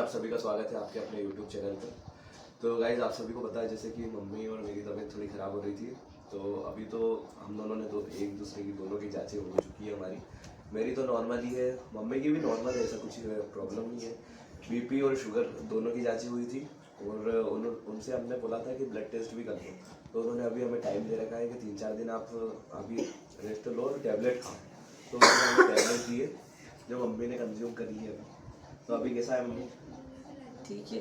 आप सभी का स्वागत है आपके अपने यूट्यूब चैनल पर। तो गाइज आप सभी को पता है जैसे कि मम्मी और मेरी तबीयत थोड़ी ख़राब हो रही थी। तो अभी तो हम दोनों ने एक दूसरे की दोनों की जांचें हो चुकी है हमारी। मेरी तो नॉर्मल ही है, मम्मी की भी नॉर्मल है, ऐसा कुछ प्रॉब्लम नहीं है। बीपी और शुगर दोनों की जाँचें हुई थी और उनसे हमने बोला था कि ब्लड टेस्ट भी कर लो। तो उन्होंने अभी हमें टाइम दे रखा है कि 3-4 दिन आप अभी रेस्ट लो और टैबलेट खाओ। तो उन्होंने हमें टैबलेट दिए जो मम्मी ने कंज्यूम करी है अभी। तो अभी कैसा है मम्मी? ठीक है,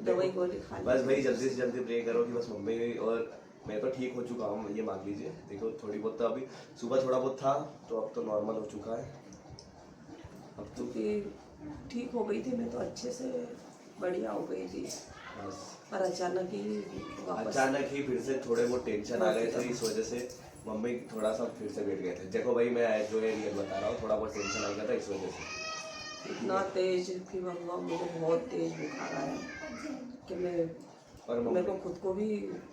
दवाई गोली खा ली। बस भाई जल्दी से जल्दी प्रे करो कि बस मम्मी और मैं तो ठीक हो चुका हूँ, ये मान लीजिए। देखो थोड़ी बहुत तो अभी सुबह थोड़ा बहुत था, तो अब तो नॉर्मल हो चुका है। अब तो ठीक हो गई थी, मैं तो अच्छे से बढ़िया हो गई थी, बस पर अचानक ही फिर से थोड़े बहुत टेंशन आ गए थे, इस वजह से मम्मी थोड़ा सा फिर से बैठ गए थे। देखो भाई मैं जो है रियल बता रहा हूँ, थोड़ा बहुत टेंशन आ गया था इस वजह से। इतना तेज फीवर हुआ, मुझे बहुत तेज बुखार आया कि मेरे को खुद को भी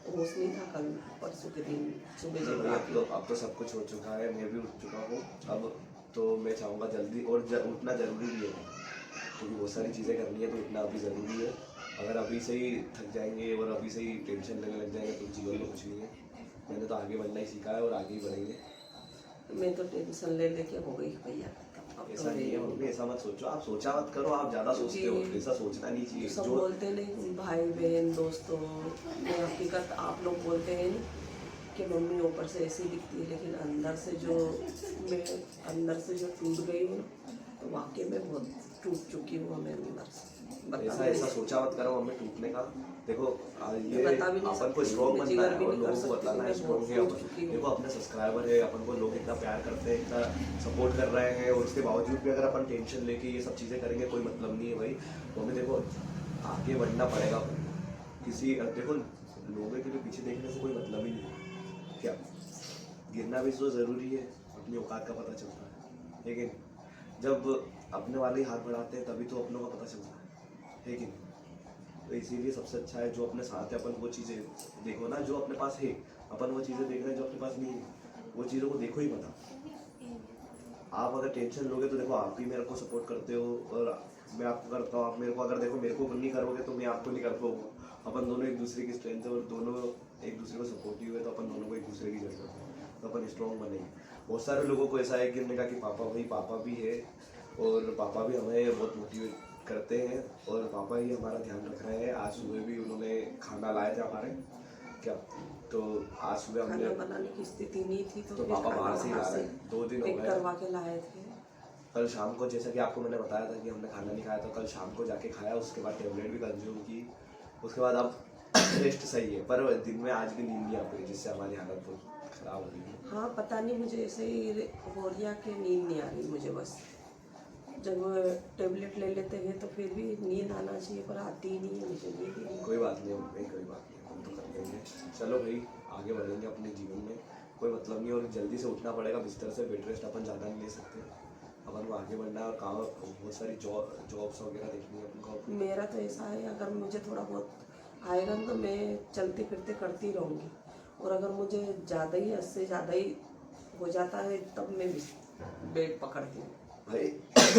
होश नहीं था। कल परसों के दिन सुबह जब अब तो सब कुछ हो चुका है, मैं भी उठ चुका हूँ। अब तो मैं चाहूँगा जल्दी और उठना ज़रूरी भी है, क्योंकि बहुत सारी चीज़ें करनी है, तो उठना अभी ज़रूरी है। अगर अभी से ही थक जाएंगे और अभी से ही टेंशन लेने लग जाएंगे तो जीवन में कुछ नहीं है। मैंने तो आगे बढ़ना ही सीखा है और आगे ही बढ़ेंगे। मैं तो टेंशन ले लेके हो गई भैया। ऐसा नहीं है मम्मी, ऐसा मत सोचो, आप सोचा मत करो, आप ज़्यादा सोचते हो, ऐसा सोचना नहीं चाहिए। सब बोलते नहीं, भाई बहन दोस्तों में हकीकत आप लोग बोलते हैं कि मम्मी ऊपर से ऐसी दिखती है, लेकिन अंदर से जो टूट गई हूँ, तो वाकई में बहुत टूट चुकी हूँ मैं अंदर से। ऐसा सोचा मत करो मम्मी टूटने का। देखो ये अपन को स्ट्रॉन्ग बनना है और लोगों को बताना है स्ट्रॉन्ग है अपन। देखो अपने सब्सक्राइबर है, अपन को लोग इतना प्यार करते हैं, इतना सपोर्ट कर रहे हैं, और उसके बावजूद भी अगर अपन टेंशन लेके ये सब चीज़ें करेंगे कोई मतलब नहीं है भाई। मम्मी देखो आगे बढ़ना पड़ेगा अपन। देखो लोगों के लिए पीछे देखने से कोई मतलब ही नहीं है। क्या गिरना भी तो ज़रूरी है, अपनी औकात का पता चलता है, लेकिन जब अपने वाले ही हाथ बढ़ाते हैं तभी तो अपनों का पता चलता है कि नहीं? तो इसीलिए सबसे अच्छा है जो अपने साथ है, अपन वो चीज़ें देखो ना जो अपने पास है। अपन वो चीज़ें देख रहे हैं जो अपने पास नहीं है, वो चीज़ों को देखो ही मत। आप अगर टेंशन लोगे तो देखो आप ही मेरे को सपोर्ट करते हो और मैं आपको करता हूँ। आप मेरे को अगर देखो मेरे को नहीं करोगे तो मैं आपको नहीं कर पाऊँगा। अपन दोनों एक दूसरे की स्ट्रेंथ है और दोनों एक दूसरे को सपोर्टिव है, तो अपन दोनों को एक दूसरे की जरूरत है, तो अपन स्ट्रॉन्ग बनेंगे। बहुत सारे लोगों को ऐसा है कि उन्होंने कहा कि पापा भी है और पापा भी हमें बहुत मोटिवेट करते हैं और पापा ही हमारा ध्यान रख रहे हैं। आज सुबह भी उन्होंने खाना लाए थे हमारे, क्या तो आज सुबह हमने खाना बनाने की स्थिति नहीं थी, तो पापा बाहर से ही ला रहे हैं। 2 दिन हो गए करवा के लाए थे। कल शाम को, जैसा कि आपको मैंने बताया था कि हमने खाना नहीं खाया, तो कल शाम को जाके खाया, उसके बाद टेबलेट भी कंज्यूम की, उसके बाद अब रेस्ट सही है। पर दिन में आज भी नींद नहीं आ रही, जिससे हमारी हालत बहुत खराब हो रही है। हाँ पता नहीं, मुझे ऐसे ही हो रहा कि नींद नहीं आ रही मुझे। बस जब टेबलेट ले लेते हैं तो फिर भी नींद आना चाहिए, पर आती ही नहीं है मुझे नींद। कोई बात नहीं मम्मी, कोई बात नहीं, हम तो कर लेंगे। चलो भाई आगे बढ़ेंगे अपने जीवन में, कोई मतलब नहीं। और जल्दी से उठना पड़ेगा बिस्तर से, बेड रेस्ट अपन ज़्यादा नहीं ले सकते, अपन को आगे बढ़ना है और काम बहुत सारी जॉब्स वगैरह देखनी है अपन को। मेरा तो ऐसा है, अगर मुझे थोड़ा बहुत आएगा तो मैं चलते फिरते करती रहूँगी, और अगर मुझे ज़्यादा ही इससे ज़्यादा ही हो जाता है तब मैं बेड पकड़ती हूँ भाई।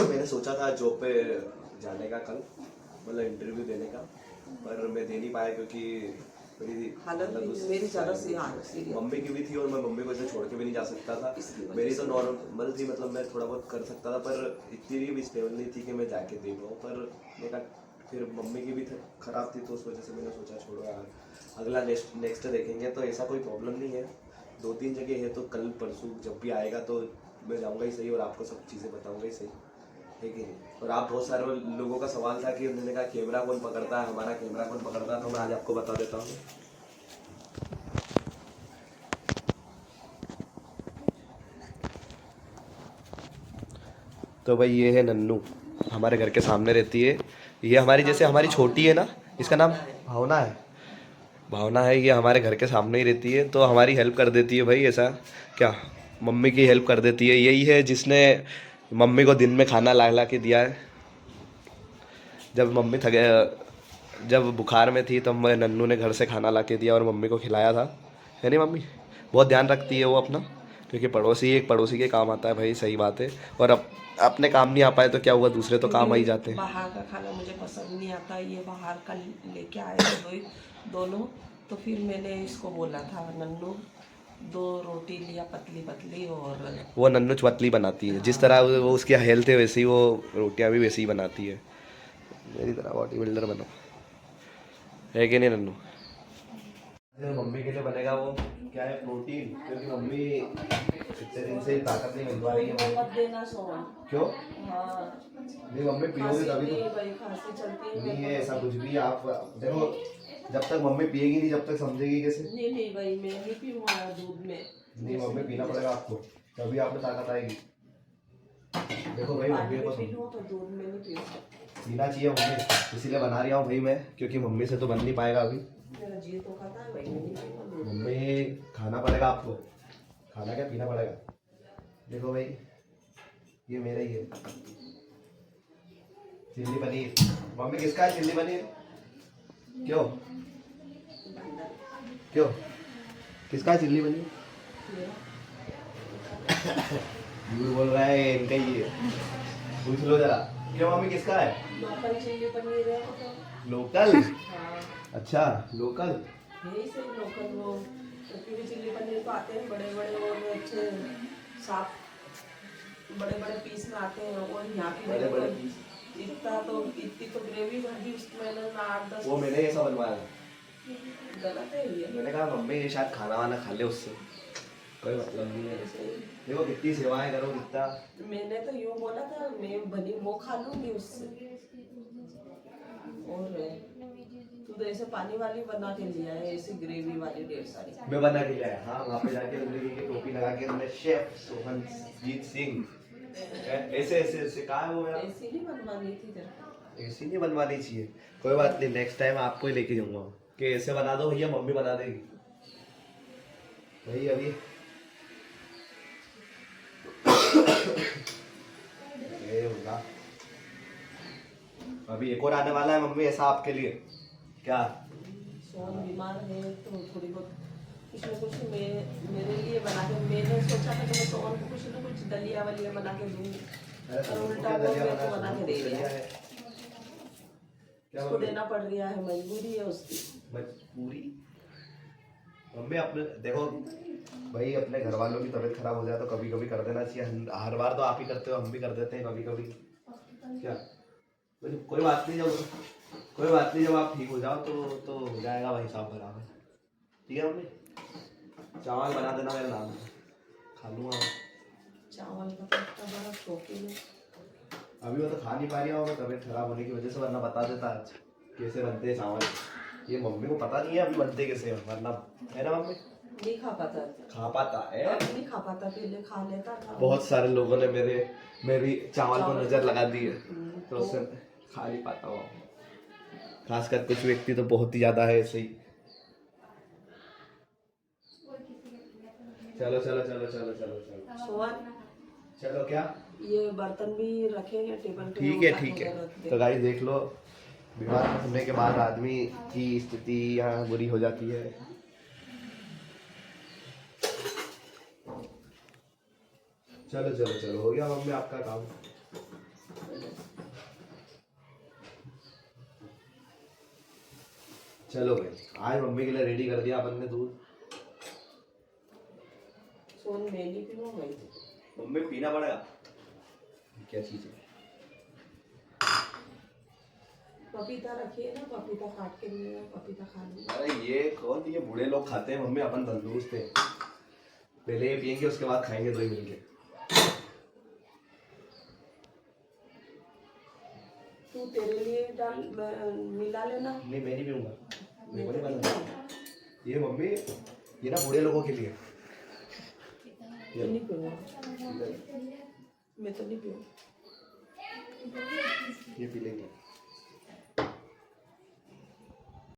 मैंने सोचा था जॉब पे जाने का कल, मतलब इंटरव्यू देने का, पर मैं दे नहीं पाया क्योंकि मेरी हालत मेरी ज़्यादा सीरियस मम्मी की भी थी और मैं मम्मी को ऐसे छोड़ के भी नहीं जा सकता था। मेरी तो नॉर्मल थी, मतलब मैं थोड़ा बहुत कर सकता था, पर इतनी भी स्टेबल नहीं थी कि मैं जाके दे पाऊँ। पर मेरा फिर मम्मी की भी ख़राब थी, तो उस वजह से मैंने सोचा छोड़ो यार, अगला नेक्स्ट देखेंगे। तो ऐसा कोई प्रॉब्लम नहीं है, 2-3 जगह है, तो कल परसों जब भी आएगा तो मैं जाऊँगा ही सही और आपको सब चीज़ें बताऊँगा ही सही, है कि नहीं? और आप बहुत सारे लोगों का सवाल था कि उन्होंने कहा कैमरा कौन पकड़ता है, हमारा कैमरा कौन पकड़ता है, तो मैं आज आपको बता देता हूँ। तो भाई ये है नन्नू, हमारे घर के सामने रहती है। ये हमारी जैसे हमारी छोटी है ना, इसका नाम भावना है। भावना है, ये हमारे घर के सामने ही रहती है, तो हमारी हेल्प कर देती है भाई। ऐसा क्या, मम्मी की हेल्प कर देती है। यही है जिसने मम्मी को दिन में खाना ला ला के दिया है। जब मम्मी जब बुखार में थी तब नन्नू ने घर से खाना ला के दिया और मम्मी को खिलाया था, है नहीं मम्मी? बहुत ध्यान रखती है वो अपना, क्योंकि पड़ोसी एक पड़ोसी के काम आता है भाई, सही बात है। और अब अपने काम नहीं आ पाए तो क्या हुआ, दूसरे तो काम आ ही जाते हैं। बाहर का खाना मुझे पसंद नहीं आता, ये बाहर का लेके आए थे दोनों, तो फिर मैंने इसको बोला था नन्नू 2 रोटी लिया पतली पतली, और वो नन्नू पतली बनाती है, जिस तरह वो उसकी हेल्थ है वैसे ही वो रोटियां भी वैसे ही बनाती है। मेरी तरह बॉडी बिल्डर बनो, है कि नहीं नन्नू? मम्मी के लिए बनेगा वो क्या है, प्रोटीन, क्योंकि मम्मी इतने दिन से ताकत नहीं मिल पा रही है। मत देना सोन। क्यों? हाँ नहीं मम्मी पियोगी तभी तो। भाई खांसी चलती है। नहीं है ऐसा कुछ भी, आप देखो जब तक मम्मी पिएगी नहीं जब तक समझेगी कैसे? नहीं भाई मैं नहीं पीऊंगा दूध में। नहीं मम्मी पीना पड़ेगा आपको, तभी आप में ताकत आएगी। देखो भाई मम्मी को तो दूध में नहीं पीऊंगा, पीना चाहिए मम्मी, इसीलिए बना रहा हूँ भाई मैं, क्योंकि मम्मी से तो बन नहीं पाएगा अभी। मेरा जी तो खाता है भाई, मैं नहीं पीऊंगा। मम्मी खाना पड़ेगा आपको, खाना क्या पीना पड़ेगा। देखो भाई ये मेरा ही है चिल्ली पनीर। मम्मी किसका है चिल्ली पनीर? क्यों क्यों किसका है चिल्ली पनीर? झूठ बोल रहा है, इनका ही है, पूछ लो जरा। क्यों मम्मी किसका है? लोकल चिल्ली पनीर है वो तो। लोकल? हाँ अच्छा लोकल। यही से लोकल वो, क्योंकि चिल्ली पनीर तो आते हैं बड़े बड़े और अच्छे साफ बड़े बड़े पीस में आते हैं, और यहाँ की बड़े बड़े पीस इतनी तो ग्रेवी भरी उसमें 8-10। वो मैंने ऐसा बनवाया, गलत है ये। मैंने कहा मम्मी ये शायद खाना वाना खा ले उससे, कोई मतलब नहीं है। देखो कितनी सेवाएं करो कितना। मैंने तो यूँ बोला था मैं बनी वो खा लूंगी उससे, और तू तो ऐसे पानी वाली बना के लिया है, ऐसी ग्रेवी वाली 1.5 सारी। मैं बना के लाया, हाँ वहाँ पे जाके जिंदगी की टोपी लगा के हमने शेफ सोहनजीत सिंह ऐसे ऐसे ऐसे कहा है वो यार। ऐसी नहीं बनवानी थी तेरे, ऐसी नहीं बनवानी चाहिए। कोई बात नहीं, नेक्स्ट टाइम आपको ही लेके जाऊंगा कि ऐसे बना दो भैया, मम्मी बना देगी भाई। अभी ये होगा, अभी एक और आने वाला है मम्मी ऐसा आपके लिए। क्या सोन बीमार है तो थोड़ी बहुत कुछ न कुछ मेरे लिए बना के, मैंने सोचा था कि मैं सोन को कुछ न कुछ दलिया वलिया बना के दूँ, और उल्टा वो मेरे को बना के दे दिया है। उसको देना पड़ रहा है, मजबूरी है उसकी। मजबूरी? मम्मी अपने देखो भाई, अपने घर वालों की तबीयत खराब हो जाए तो कभी कभी कर देना चाहिए। हर बार तो आप ही करते हो, हम भी कर देते हैं कभी कभी। क्या कोई बात नहीं, जब आप ठीक हो जाओ तो हो जाएगा भाई साहब बराबर। ठीक है मम्मी, चावल बना देना मेरा नाम, खा लूँगा। चावल का तो इतना बड़ा शौकीन है। अभी वो तो खा नहीं पा रही होगा तबीयत खराब होने की वजह से, वरना बता देता आज कैसे बनते हैं चावल। ये मम्मी को पता नहीं है अभी बनते कैसे हैं, वरना है ना मम्मी? नहीं खा पाता है, नहीं खा पाता, पहले खा लेता था। बहुत सारे लोगों ने मेरी चावल को नजर लगा दी है, तो उससे खा नहीं पाता हूँ। खासकर कुछ व्यक्ति तो बहुत ही ज्यादा है ऐसे ही। चलो चलो चलो चलो चलो चलो सोहन, चलो क्या ये बर्तन भी रखे हैं टेबल पे। ठीक है। तो गाइस देख लो, बीमार होने के बाद आदमी की स्थिति यहाँ बुरी हो जाती है। चलो चलो चलो, हो गया मम्मी आपका काम। चलो भाई, आज मम्मी के लिए रेडी कर दिया अपन ने दूध। सोन मैं नहीं पीऊंगा भाई, मम्मी पीना पड़ेगा। क्या चीज है? पपीता रखिए ना, पपीता काट के लिए पपीता खा लूंगा। अरे ये कौन, ये बूढ़े लोग खाते हैं मम्मी, अपन तंदुरुस्त हैं। पहले ये पियेंगे उसके बाद खाएंगे दो ही मिलके। तू तेरे लिए मिला लेना। नहीं मैं नहीं पीऊंगा, मेरे को नहीं पसंद ये मम्मी, ये ना बूढ़े लोगों के लिए। ये नहीं पीऊंगा, मैं तो नहीं पीऊंगा। ये पी लेंगे।